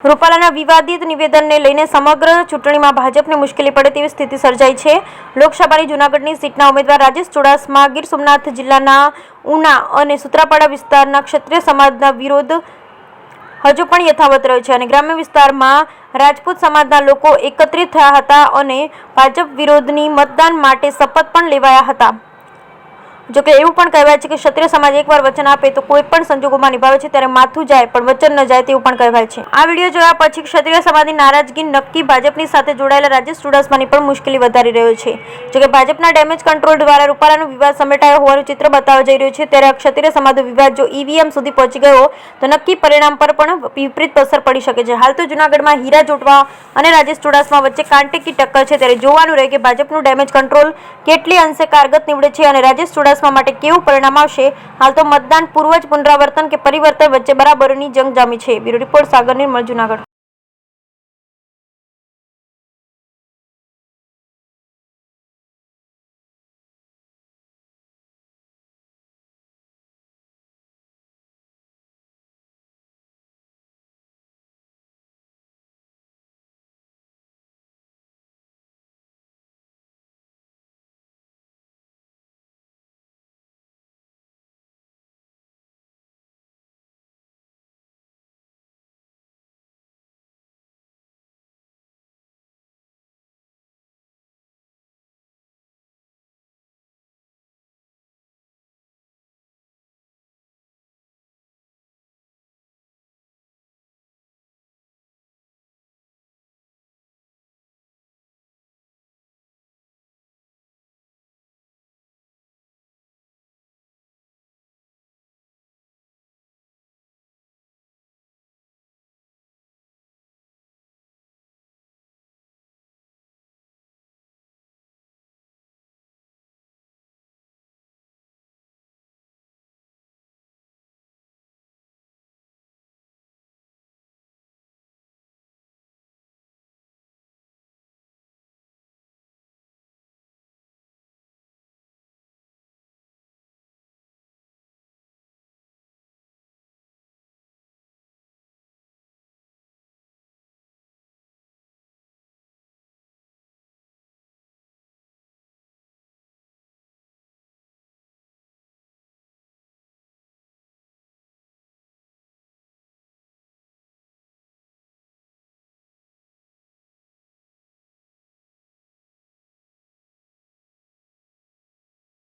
રૂપાલાના વિવાદિત નિવેદનને લઈને સમગ્ર ચૂંટણીમાં ભાજપને મુશ્કેલી પડે તેવી સ્થિતિ સર્જાઈ છે। લોકસભાની જૂનાગઢની સીટના ઉમેદવાર રાજેશ ચુડાસમા ગીર સોમનાથ જિલ્લાના ઉના અને સૂત્રાપાડા વિસ્તારના ક્ષત્રિય સમાજના વિરોધ હજુ પણ યથાવત રહ્યો છે અને ગ્રામ્ય વિસ્તારમાં રાજપૂત સમાજના લોકો એકત્રિત થયા હતા અને ભાજપ વિરોધની મતદાન માટે શપથ પણ લેવાયા હતા। જોકે એવું પણ કહેવાય છે કે ક્ષત્રિય સમાજ એકવાર વચન આપે તો કોઈ પણ સંજોગોમાં નિભાવે છે, ત્યારે માથું જાય પણ વચન ન જાય તેવું પણ કહેવાય છે। આ વિડીયો જોયા પછી ક્ષત્રિય સમાજની નારાજગી નક્કી ભાજપની સાથે જોડાયેલા રાજેશ ચુડાસમાની પણ મુશ્કેલી વધારી રહ્યો છે। જોકે ભાજપના ડેમેજ કંટ્રોલ દ્વારા રૂપાલાનો વિવાદ સમેટાયો હોવાનું ચિત્ર બતાવવા જઈ રહ્યું છે, ત્યારે આ ક્ષત્રિય સમાજનો વિવાદ જો ઈવીએમ સુધી પહોંચી ગયો તો નક્કી પરિણામ પર પણ વિપરીત અસર પડી શકે છે। હાલ તો જૂનાગઢમાં હીરા જોટવા અને રાજેશ ચુડાસમા વચ્ચે કાંટેકી ટક્કર છે, ત્યારે જોવાનું રહે કે ભાજપનું ડેમેજ કંટ્રોલ કેટલી અંશે કારગત નીવડે છે અને રાજેશ ચુડાસમા માટે કેવું પરિણામ આવશે। હાલ તો મતદાન પૂર્વ જ પુનરાવર્તન કે પરિવર્તન વચ્ચે બરાબરની જંગ જામી છે। બ્યુરો રિપોર્ટ સાગર નિર્મળ, જૂનાગઢ।